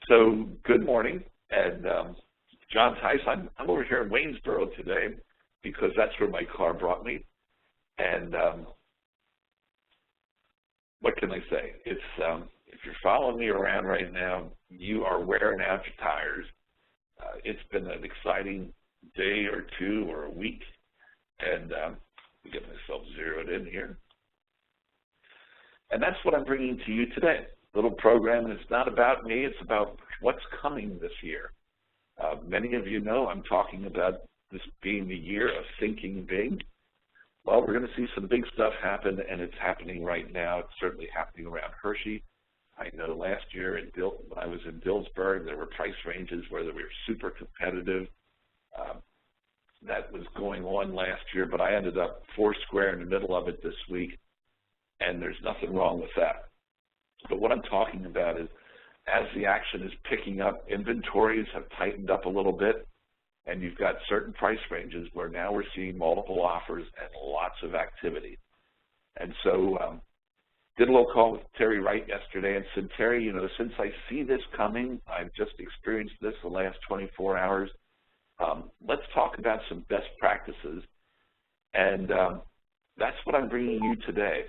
So good morning, and John Tice. I'm over here in Waynesboro today because that's where my car brought me. And what can I say? It's if you're following me around right now, you are wearing out your tires. It's been an exciting day or two or a week, and let me get myself zeroed in here. And that's what I'm bringing to you today. Little program, and it's not about me, it's about what's coming this year. Many of you know I'm talking about this being the year of thinking big. Well, we're going to see some big stuff happen, and it's happening right now. It's certainly happening around Hershey. I know last year when I was in Dillsburg, there were price ranges where they were super competitive. That was going on last year, but I ended up foursquare in the middle of it this week, and there's nothing wrong with that. But what I'm talking about is, as the action is picking up, inventories have tightened up a little bit, and you've got certain price ranges where now we're seeing multiple offers and lots of activity. And so did a little call with Terry Wright yesterday and said, Terry, you know, since I see this coming, I've just experienced this the last 24 hours, let's talk about some best practices. And that's what I'm bringing you today.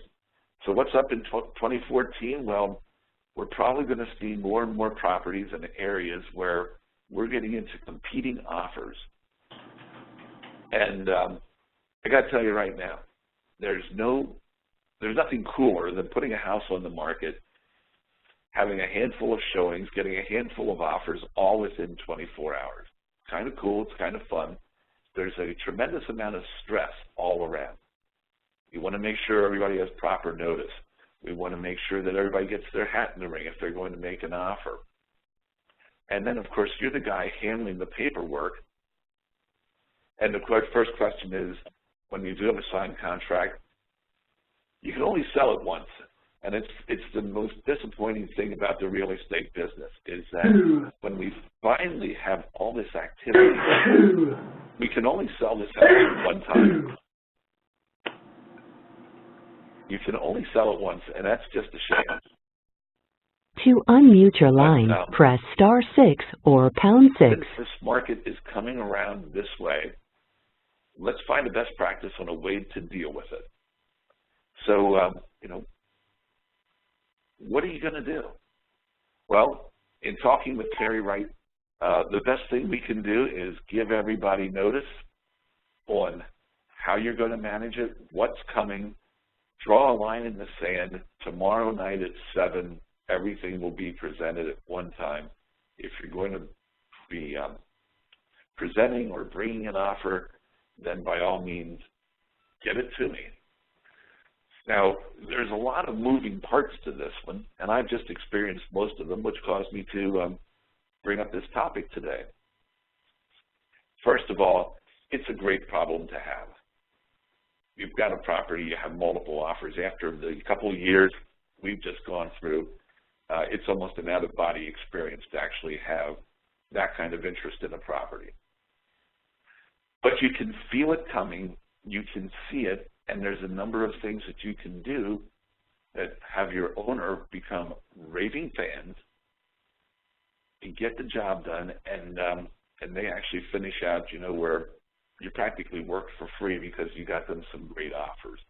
So what's up in 2014? Well, we're probably going to see more and more properties in areas where we're getting into competing offers. And I got to tell you right now, there's nothing cooler than putting a house on the market, having a handful of showings, getting a handful of offers all within 24 hours. Kind of cool, it's kind of fun. There's a tremendous amount of stress all around. You want to make sure everybody has proper notice. We want to make sure that everybody gets their hat in the ring if they're going to make an offer. And then, of course, you're the guy handling the paperwork. And the first question is, when you do have a signed contract, you can only sell it once. And it's the most disappointing thing about the real estate business is that when we finally have all this activity, we can only sell this house one time. You can only sell it once, and that's just a shame. To unmute your line, press *6 or #6. Since this market is coming around this way, let's find a best practice on a way to deal with it. So, you know, what are you going to do? Well, in talking with Terry Wright, the best thing we can do is give everybody notice on how you're going to manage it, what's coming. Draw a line in the sand. Tomorrow night at 7, everything will be presented at one time. If you're going to be presenting or bringing an offer, then by all means, get it to me. Now, there's a lot of moving parts to this one, and I've just experienced most of them, which caused me to bring up this topic today. First of all, it's a great problem to have. You've got a property, you have multiple offers. After the couple of years we've just gone through, it's almost an out-of-body experience to actually have that kind of interest in a property. But you can feel it coming, you can see it, and there's a number of things that you can do that have your owner become raving fans and get the job done, and they actually finish out, you know, where you practically work for free because you got them some great offers.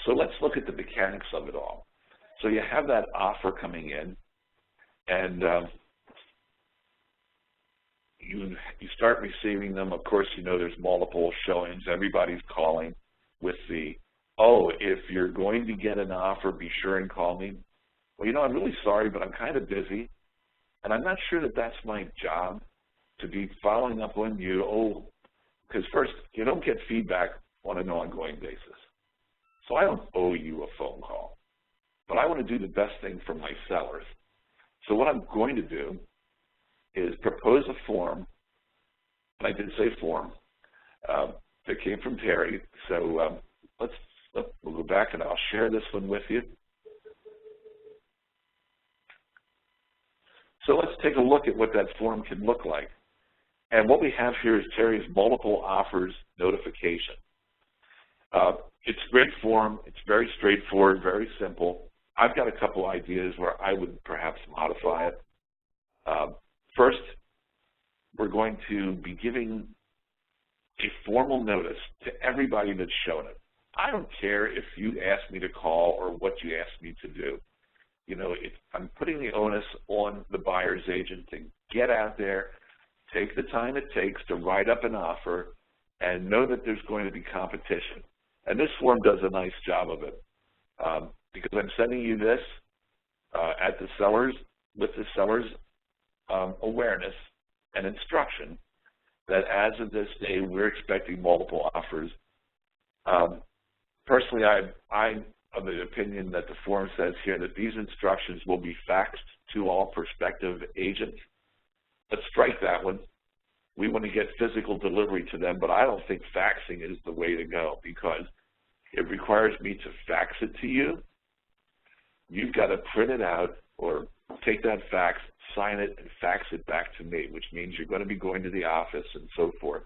So let's look at the mechanics of it all. So you have that offer coming in, and you start receiving them. Of course, you know there's multiple showings. Everybody's calling with the, oh, if you're going to get an offer, be sure and call me. Well, you know, I'm really sorry, but I'm kind of busy, and I'm not sure that that's my job to be following up on you. Oh, because first, you don't get feedback on an ongoing basis. So I don't owe you a phone call, but I want to do the best thing for my sellers. So what I'm going to do is propose a form, and I did say form, that came from Terry. So we'll go back and I'll share this one with you. So let's take a look at what that form can look like. And what we have here is Terry's multiple offers notification. It's a great form. It's very straightforward, very simple. I've got a couple ideas where I would perhaps modify it. First, we're going to be giving a formal notice to everybody that's shown it. I don't care if you ask me to call or what you ask me to do. You know, I'm putting the onus on the buyer's agent to get out there, take the time it takes to write up an offer, and know that there's going to be competition. And this form does a nice job of it, because I'm sending you this at the seller's, with the seller's awareness and instruction that as of this day, we're expecting multiple offers. Personally, I'm of the opinion that the form says here that these instructions will be faxed to all prospective agents. Let's strike that one. We want to get physical delivery to them, but I don't think faxing is the way to go because it requires me to fax it to you. You've got to print it out or take that fax, sign it, and fax it back to me, which means you're going to be going to the office and so forth.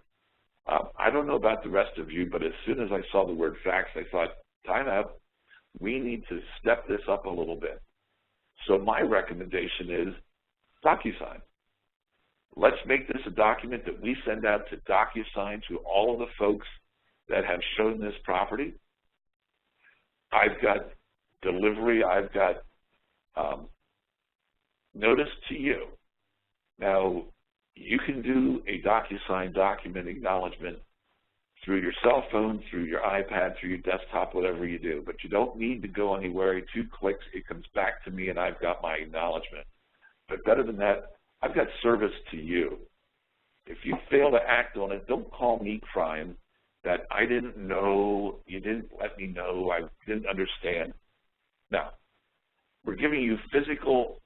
I don't know about the rest of you, but as soon as I saw the word fax, I thought, time out. We need to step this up a little bit. So my recommendation is DocuSign. Let's make this a document that we send out to DocuSign to all of the folks that have shown this property. I've got delivery, I've got notice to you. Now, you can do a DocuSign document acknowledgement through your cell phone, through your iPad, through your desktop, whatever you do, but you don't need to go anywhere. 2 clicks, it comes back to me and I've got my acknowledgement. But better than that, I've got service to you. If you fail to act on it, don't call me crying that I didn't know, you didn't let me know, I didn't understand. Now, we're giving you physical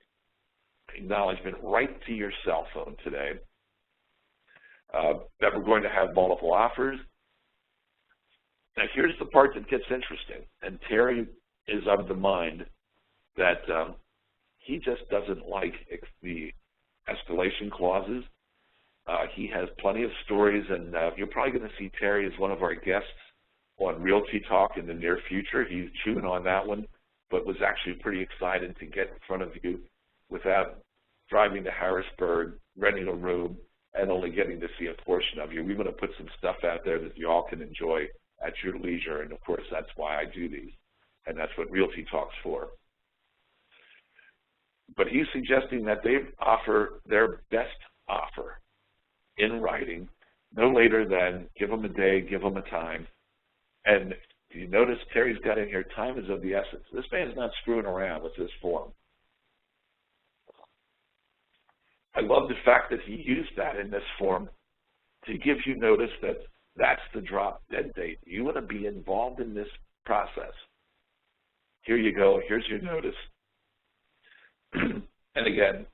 acknowledgement right to your cell phone today that we're going to have multiple offers. Now, here's the part that gets interesting, and Terry is of the mind that he just doesn't like the escalation clauses. He has plenty of stories, and you're probably going to see Terry as one of our guests on Realty Talk in the near future. He's chewing on that one, but was actually pretty excited to get in front of you without driving to Harrisburg, renting a room, and only getting to see a portion of you. We want to put some stuff out there that you all can enjoy at your leisure, and of course that's why I do these, and that's what Realty Talk's for. But he's suggesting that they offer their best offer in writing, no later than give them a day, give them a time. And you notice Terry's got in here, time is of the essence. This man's not screwing around with this form. I love the fact that he used that in this form to give you notice that that's the drop dead date. You want to be involved in this process. Here you go. Here's your notice. And again,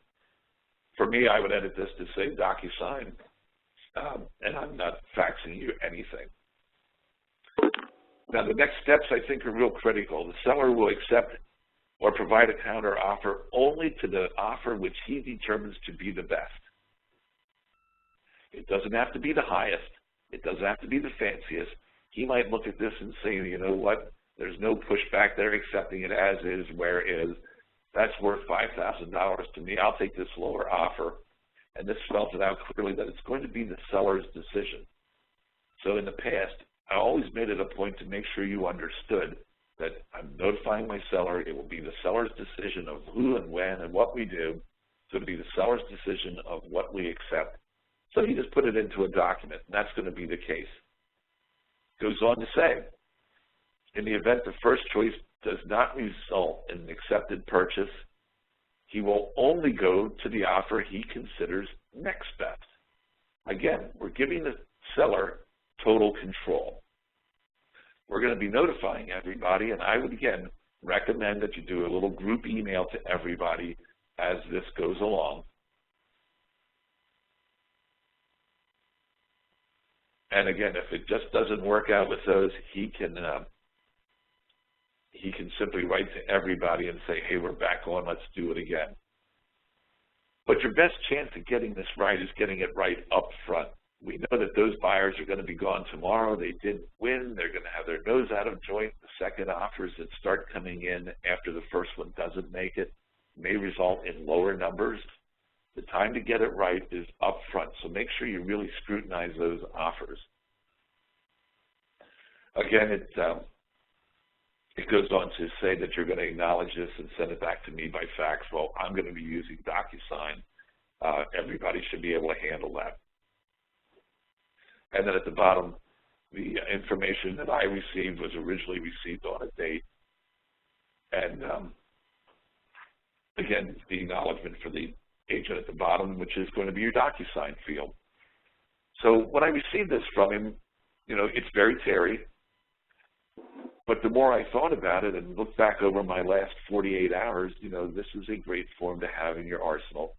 for me, I would edit this to say DocuSign, and I'm not faxing you anything. Now, the next steps, I think, are real critical. The seller will accept or provide a counter offer only to the offer which he determines to be the best. It doesn't have to be the highest. It doesn't have to be the fanciest. He might look at this and say, you know what, there's no pushback. They're accepting it as is, where is. That's worth $5,000 to me. I'll take this lower offer. And this spells it out clearly that it's going to be the seller's decision. So in the past, I always made it a point to make sure you understood that I'm notifying my seller. It will be the seller's decision of who and when and what we do. So it'll be the seller's decision of what we accept. So you just put it into a document, and that's going to be the case. Goes on to say, in the event the first choice does not result in an accepted purchase, he will only go to the offer he considers next best. Again, we're giving the seller total control. We're going to be notifying everybody, and I would, again, recommend that you do a little group email to everybody as this goes along. And again, if it just doesn't work out with those, he can simply write to everybody and say, hey, we're back on, let's do it again. But your best chance of getting this right is getting it right up front. We know that those buyers are going to be gone tomorrow. They didn't win. They're going to have their nose out of joint. The second offers that start coming in after the first one doesn't make it may result in lower numbers. The time to get it right is up front, so make sure you really scrutinize those offers. Again, it goes on to say that you're going to acknowledge this and send it back to me by fax. Well, I'm going to be using DocuSign. Everybody should be able to handle that. And then at the bottom, the information that I received was originally received on a date. And again, the acknowledgement for the agent at the bottom, which is going to be your DocuSign field. So when I received this from him, you know, it's very Terry. But the more I thought about it and looked back over my last 48 hours, you know, this is a great form to have in your arsenal.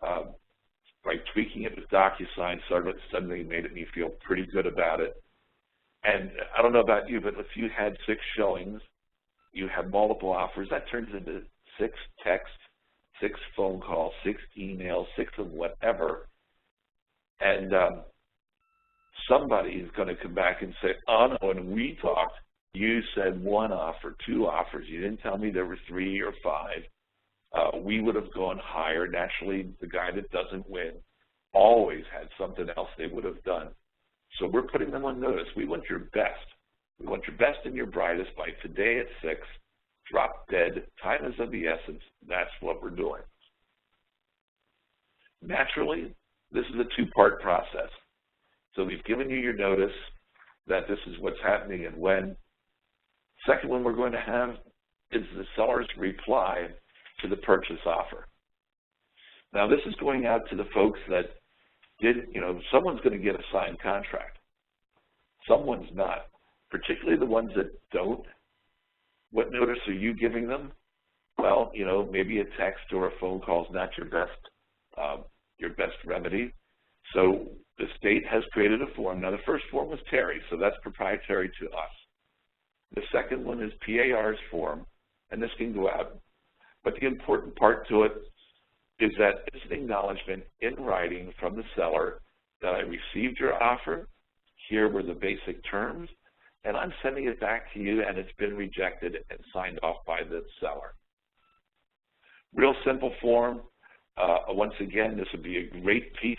By tweaking it with DocuSign, suddenly made me feel pretty good about it. And I don't know about you, but if you had 6 showings, you have multiple offers, that turns into 6 texts, 6 phone calls, 6 emails, 6 of whatever. And somebody is going to come back and say, oh, no, when we talked, you said 1 offer, 2 offers. You didn't tell me there were 3 or 5. We would have gone higher. Naturally, the guy that doesn't win always had something else they would have done. So we're putting them on notice. We want your best. We want your best and your brightest by today at 6. Drop dead. Time is of the essence. That's what we're doing. Naturally, this is a 2-part process. So we've given you your notice that this is what's happening and when. Second one we're going to have is the seller's reply to the purchase offer. Now, this is going out to the folks that did, you know, someone's going to get a signed contract. Someone's not, particularly the ones that don't. What notice are you giving them? Well, you know, maybe a text or a phone call is not your best remedy. So the state has created a form. Now, the first form was Terry, so that's proprietary to us. The second one is PAR's form, and this can go out. But the important part to it is that it's an acknowledgement in writing from the seller that I received your offer, here were the basic terms, and I'm sending it back to you, and it's been rejected and signed off by the seller. Real simple form. Once again, this would be a great piece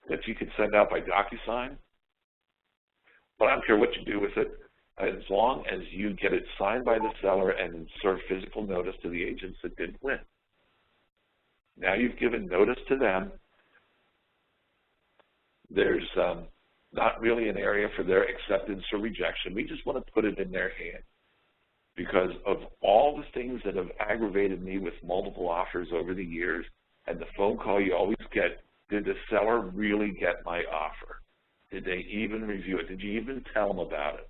that you could send out by DocuSign, but I don't care what you do with it, as long as you get it signed by the seller and serve physical notice to the agents that didn't win. Now you've given notice to them. There's not really an area for their acceptance or rejection. We just want to put it in their hand. Because of all the things that have aggravated me with multiple offers over the years, and the phone call you always get, did the seller really get my offer? Did they even review it? Did you even tell them about it?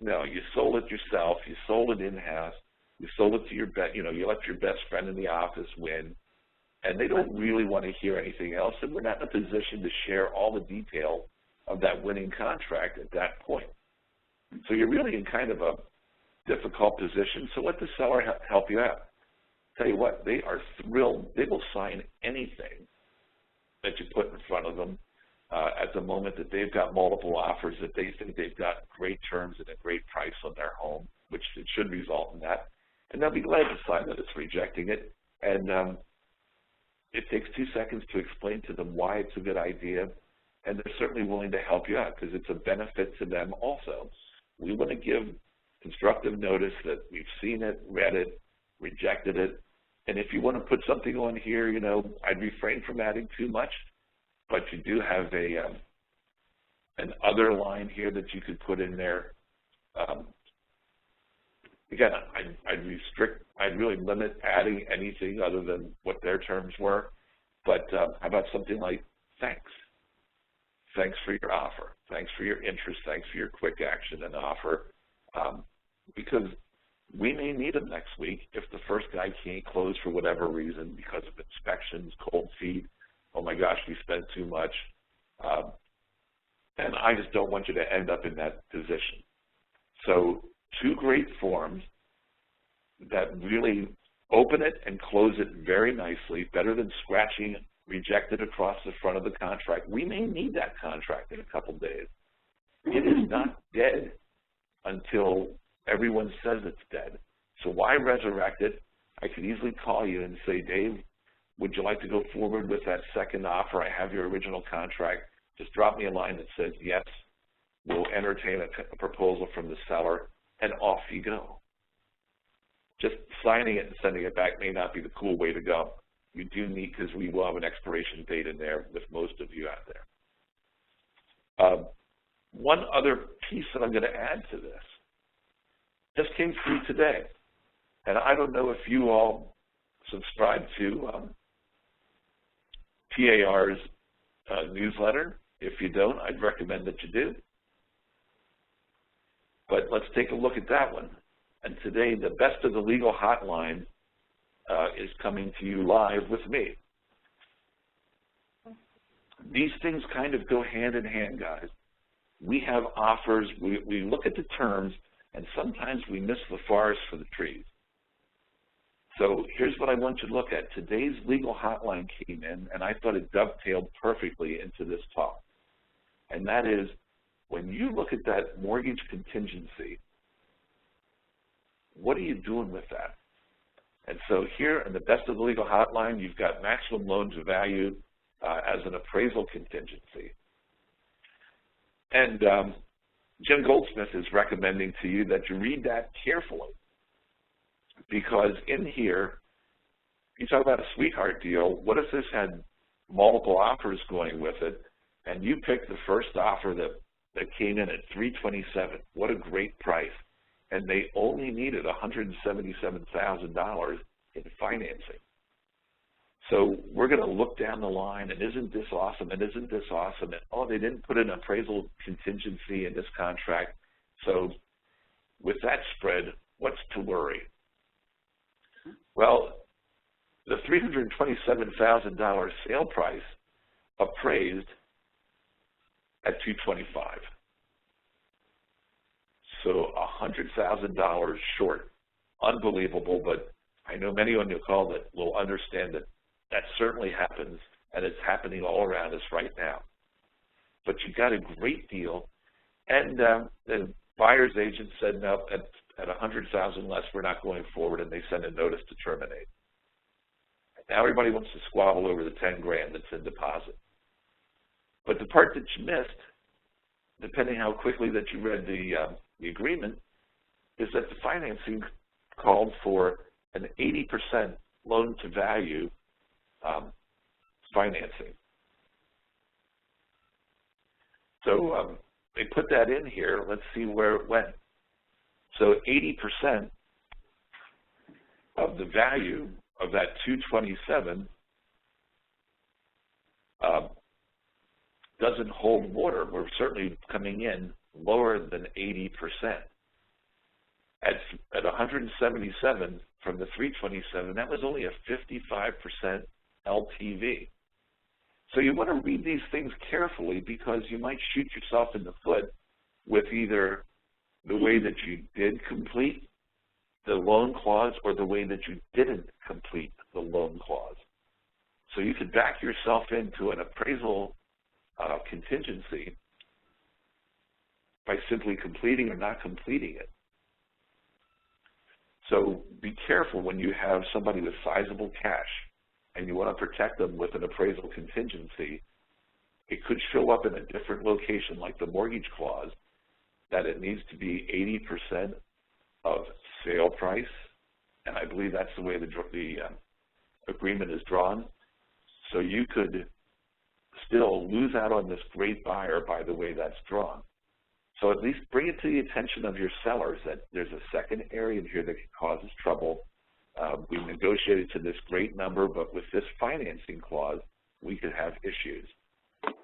No, you sold it yourself. You sold it in-house. You sold it to your you let your best friend in the office win, and they don't really want to hear anything else, and we're not in a position to share all the detail of that winning contract at that point. So you're really in kind of a difficult position, so let the seller help you out. Tell you what, they are thrilled. They will sign anything that you put in front of them at the moment that they've got multiple offers, that they think they've got great terms and a great price on their home, which it should result in that. And they'll be glad to sign that it's rejecting it. And it takes 2 seconds to explain to them why it's a good idea, and they're certainly willing to help you out because it's a benefit to them also. We want to give constructive notice that we've seen it, read it, rejected it, and if you want to put something on here, you know, I'd refrain from adding too much, but you do have an other line here that you could put in there. Again, I'd really limit adding anything other than what their terms were, but how about something like, thanks. Thanks for your offer. Thanks for your interest. Thanks for your quick action and offer. Because we may need them next week if the first guy can't close for whatever reason because of inspections, cold feet, oh my gosh, we spent too much. And I just don't want you to end up in that position. So 2 great forms that really open it and close it very nicely, better than scratching rejected across the front of the contract. We may need that contract in a couple days. It is not dead until everyone says it's dead. So why resurrect it? I could easily call you and say, Dave, Would you like to go forward with that second offer? I have your original contract. Just drop me a line that says, yes, we'll entertain a proposal from the seller, and off you go. Just signing it and sending it back may not be the cool way to go. You do need, because we will have an expiration date in there with most of you out there. One other piece that I'm going to add to this just came through today. And I don't know if you all subscribe to PAR's newsletter. If you don't, I'd recommend that you do. But let's take a look at that one. And today, the Best of the Legal Hotline is coming to you live with me. These things kind of go hand in hand, guys. We have offers, we look at the terms, and sometimes we miss the forest for the trees. So here's what I want you to look at. Today's legal hotline came in, and I thought it dovetailed perfectly into this talk. And that is, when you look at that mortgage contingency, what are you doing with that? And so here in the Best of the Legal Hotline, you've got maximum loan to value as an appraisal contingency. And Jim Goldsmith is recommending to you that you read that carefully, because in here, you talk about a sweetheart deal. What if this had multiple offers going with it, and you picked the first offer that came in at $327? What a great price. And they only needed $177,000 in financing. So we're going to look down the line, and isn't this awesome, and isn't this awesome, and oh, they didn't put an appraisal contingency in this contract. So with that spread, what's to worry? Well, the $327,000 sale price appraised at $225,000. So $100,000 short. Unbelievable, but I know many on your call that will understand that that certainly happens, and it's happening all around us right now. But you got a great deal, and the buyer's agent said, no, at $100,000 less, we're not going forward, and they sent a notice to terminate. Now everybody wants to squabble over the 10 grand that's in deposit. But the part that you missed, depending how quickly that you read the agreement, is that the financing called for an 80% loan to value financing. So they put that in here. Let's see where it went. So 80% of the value of that $227 doesn't hold water. We're certainly coming in lower than 80%. At 177 from the 327, that was only a 55% LTV. So you want to read these things carefully, because you might shoot yourself in the foot with either the way that you did complete the loan clause or the way that you didn't complete the loan clause. So you could back yourself into an appraisal contingency by simply completing or not completing it. So be careful when you have somebody with sizable cash and you want to protect them with an appraisal contingency. It could show up in a different location, like the mortgage clause, that it needs to be 80% of sale price, and I believe that's the way the agreement is drawn. So you could still lose out on this great buyer by the way that's drawn. So at least bring it to the attention of your sellers that there's a second area here that can cause us trouble. We negotiated to this great number, but with this financing clause, we could have issues.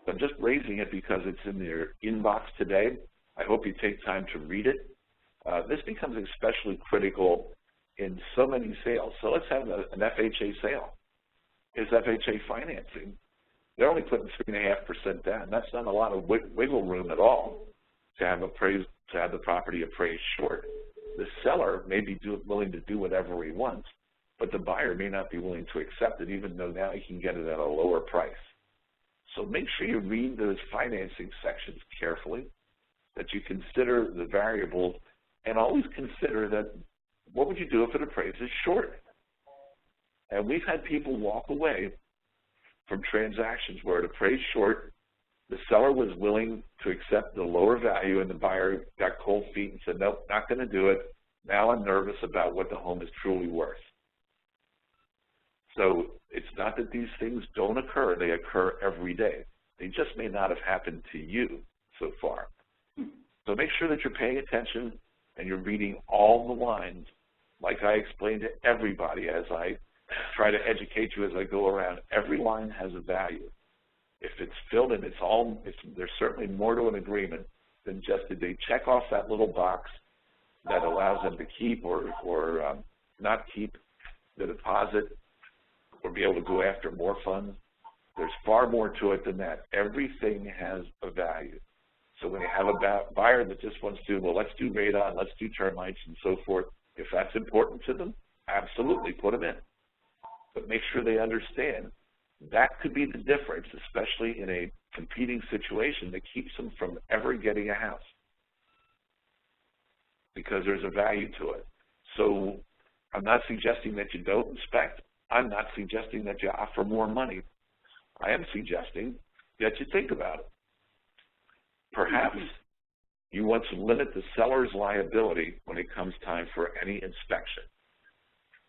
I'm just raising it because it's in your inbox today. I hope you take time to read it. This becomes especially critical in so many sales. So let's have an FHA sale. Is FHA financing? They're only putting 3.5% down. That's not a lot of wiggle room at all to have the property appraised short. The seller may be willing to do whatever he wants, but the buyer may not be willing to accept it, even though now he can get it at a lower price. So make sure you read those financing sections carefully, that you consider the variables, and always consider that what would you do if it appraises short? And we've had people walk away from transactions where it appraised short, the seller was willing to accept the lower value, and the buyer got cold feet and said, nope, not going to do it. Now I'm nervous about what the home is truly worth. So it's not that these things don't occur. They occur every day. They just may not have happened to you so far. So make sure that you're paying attention and you're reading all the lines, like I explained to everybody as I try to educate you as I go around. Every line has a value. If it's filled in, there's certainly more to an agreement than just did they check off that little box that allows them to keep or not keep the deposit or be able to go after more funds. There's far more to it than that. Everything has a value. So when you have a buyer that just wants to, well, let's do radon, let's do termites and so forth, if that's important to them, absolutely put them in. But make sure they understand that could be the difference, especially in a competing situation that keeps them from ever getting a house, because there's a value to it. So I'm not suggesting that you don't inspect. I'm not suggesting that you offer more money. I am suggesting that you think about it. Perhaps you want to limit the seller's liability when it comes time for any inspection.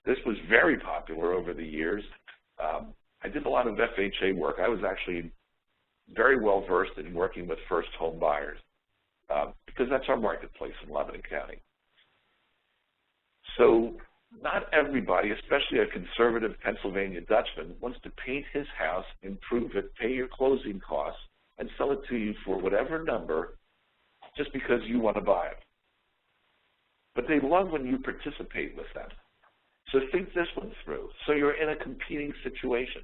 This was very popular over the years. I did a lot of FHA work. I was actually very well versed in working with first home buyers because that's our marketplace in Lebanon County. So not everybody, especially a conservative Pennsylvania Dutchman, wants to paint his house, improve it, pay your closing costs, and sell it to you for whatever number just because you want to buy it. But they love when you participate with them. So think this one through. So you're in a competing situation.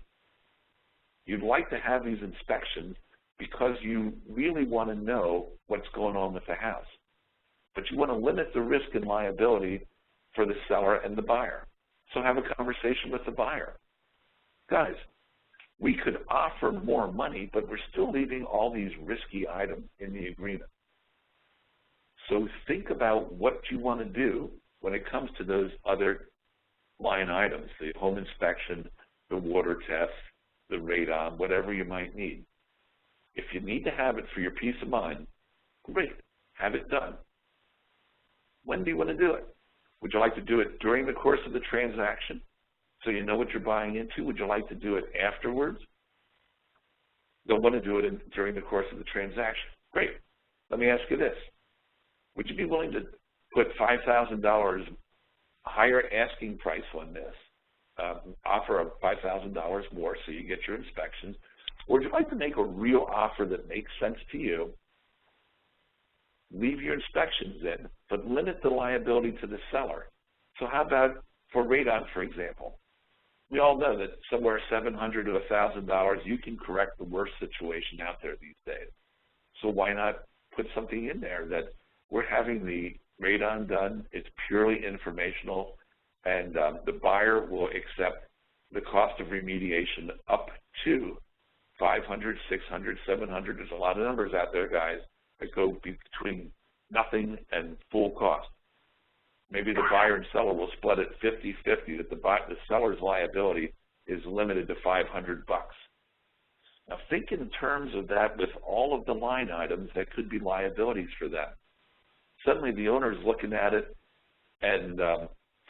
You'd like to have these inspections because you really want to know what's going on with the house. But you want to limit the risk and liability for the seller and the buyer. So have a conversation with the buyer. Guys, we could offer more money, but we're still leaving all these risky items in the agreement. So think about what you want to do when it comes to those other line items, the home inspection, the water test, the radon, whatever you might need. If you need to have it for your peace of mind, great, have it done. When do you want to do it? Would you like to do it during the course of the transaction so you know what you're buying into? Would you like to do it afterwards? Don't want to do it during the course of the transaction. Great. Let me ask you this. Would you be willing to put $5,000 higher asking price on this, offer $5,000 more so you get your inspections, or would you like to make a real offer that makes sense to you, leave your inspections in, but limit the liability to the seller? So how about for radon, for example? We all know that somewhere $700 to $1,000, you can correct the worst situation out there these days. So why not put something in there that we're having the radon done, it's purely informational, and the buyer will accept the cost of remediation up to $500, $600, $700. There's a lot of numbers out there, guys, that go between nothing and full cost. Maybe the buyer and seller will split it 50-50, that the seller's liability is limited to $500. Now think in terms of that with all of the line items that could be liabilities for them. Suddenly the owner is looking at it and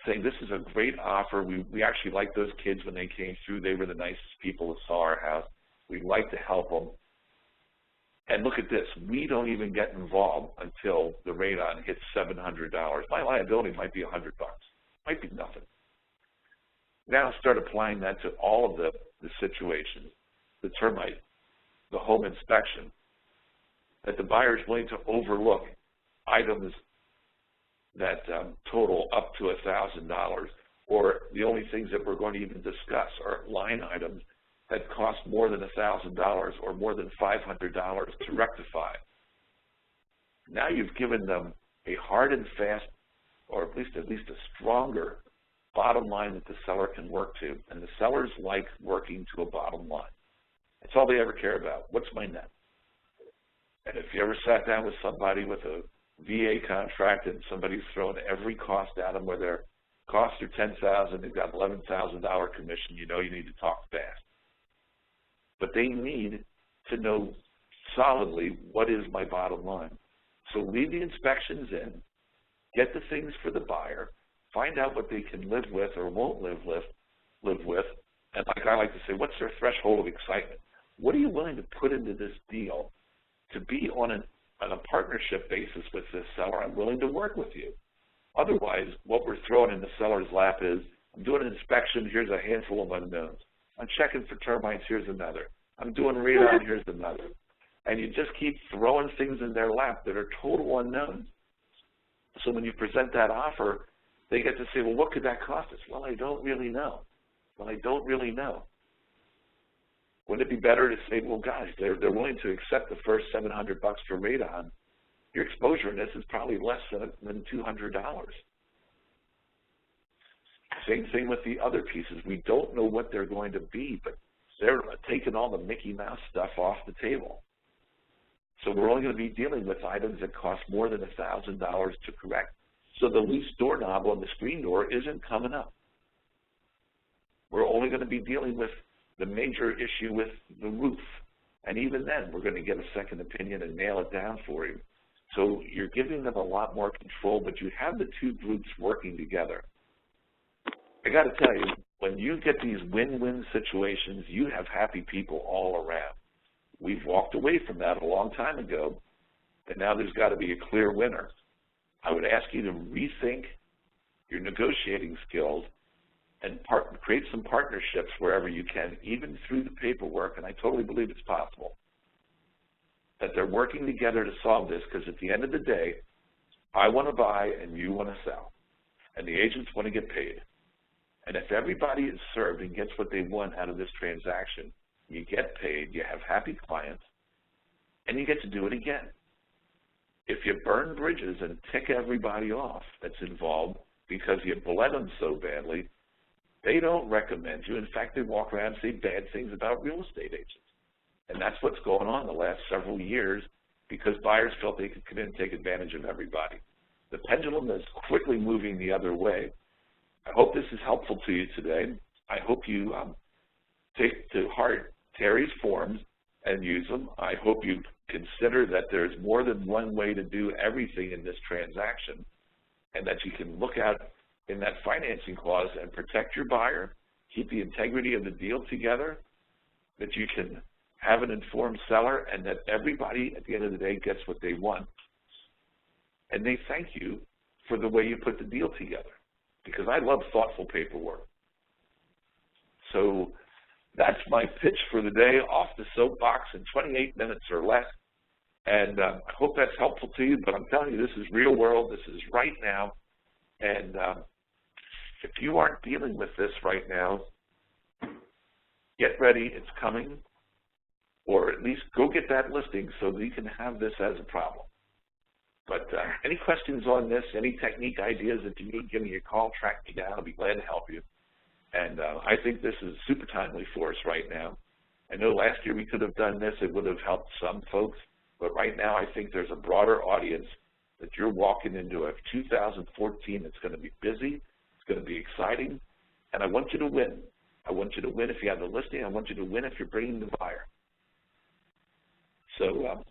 saying, this is a great offer. We actually liked those kids when they came through. They were the nicest people that saw our house. We'd like to help them. And look at this. We don't even get involved until the radon hits $700. My liability might be $100. Might be nothing. Now start applying that to all of the situations. The termite, the home inspection, that the buyer is willing to overlook items that total up to $1,000, or the only things that we're going to even discuss are line items that cost more than $1,000 or more than $500 to rectify. Now you've given them a hard and fast, or at least a stronger bottom line that the seller can work to, and the sellers like working to a bottom line. That's all they ever care about. What's my net? And if you ever sat down with somebody with a VA contract and somebody's thrown every cost at them, where they're Costs are $10,000. They've got $11,000 commission. You know you need to talk fast. But they need to know solidly what is my bottom line. So leave the inspections in, get the things for the buyer, find out what they can live with or won't live with, and like I like to say, what's their threshold of excitement? What are you willing to put into this deal to be on a partnership basis with this seller? I'm willing to work with you. Otherwise, what we're throwing in the seller's lap is, I'm doing an inspection, here's a handful of unknowns. I'm checking for termites, here's another. I'm doing radon, here's another. And you just keep throwing things in their lap that are total unknowns. So when you present that offer, they get to say, well, what could that cost us? Well, I don't really know. Well, I don't really know. Wouldn't it be better to say, well, gosh, they're willing to accept the first $700 for radon. Your exposure in this is probably less than $200. Same thing with the other pieces. We don't know what they're going to be, but they're taking all the Mickey Mouse stuff off the table. So we're only going to be dealing with items that cost more than $1,000 to correct. So the loose doorknob on the screen door isn't coming up. We're only going to be dealing with the major issue with the roof. And even then, we're going to get a second opinion and nail it down for you. So you're giving them a lot more control, but you have the two groups working together. I got to tell you, when you get these win-win situations, you have happy people all around. We've walked away from that a long time ago, and now there's got to be a clear winner. I would ask you to rethink your negotiating skills and create some partnerships wherever you can, even through the paperwork, and I totally believe it's possible, that they're working together to solve this, because at the end of the day, I want to buy and you want to sell, and the agents want to get paid. And if everybody is served and gets what they want out of this transaction, you get paid, you have happy clients, and you get to do it again. If you burn bridges and tick everybody off that's involved because you bled them so badly, they don't recommend you. In fact, they walk around and say bad things about real estate agents. And that's what's going on the last several years, because buyers felt they could come in and take advantage of everybody. The pendulum is quickly moving the other way. I hope this is helpful to you today. I hope you take to heart Terry's forms and use them. I hope you consider that there's more than one way to do everything in this transaction, and that you can look out in that financing clause and protect your buyer, keep the integrity of the deal together, that you can have an informed seller, and that everybody at the end of the day gets what they want. And they thank you for the way you put the deal together, because I love thoughtful paperwork. So that's my pitch for the day, off the soapbox in 28 minutes or less. And I hope that's helpful to you, but I'm telling you, this is real world, this is right now. And if you aren't dealing with this right now, get ready, it's coming. Or at least go get that listing so that you can have this as a problem. But any questions on this, any technique ideas that you need, give me a call, track me down. I'll be glad to help you. And I think this is super timely for us right now. I know last year we could have done this. It would have helped some folks. But right now I think there's a broader audience that you're walking into a 2014 that's going to be busy. It's going to be exciting. And I want you to win. I want you to win if you have the listing. I want you to win if you're bringing the buyer. So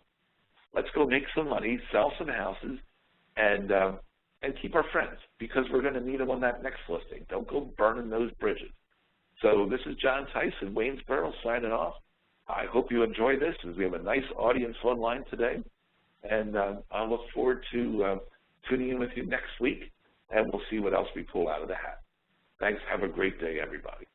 let's go make some money, sell some houses, and keep our friends, because we're going to need them on that next listing. Don't go burning those bridges. So this is John Tyson, Waynesboro, signing off. I hope you enjoy this, as we have a nice audience online today. And I look forward to tuning in with you next week, and we'll see what else we pull out of the hat. Thanks. Have a great day, everybody.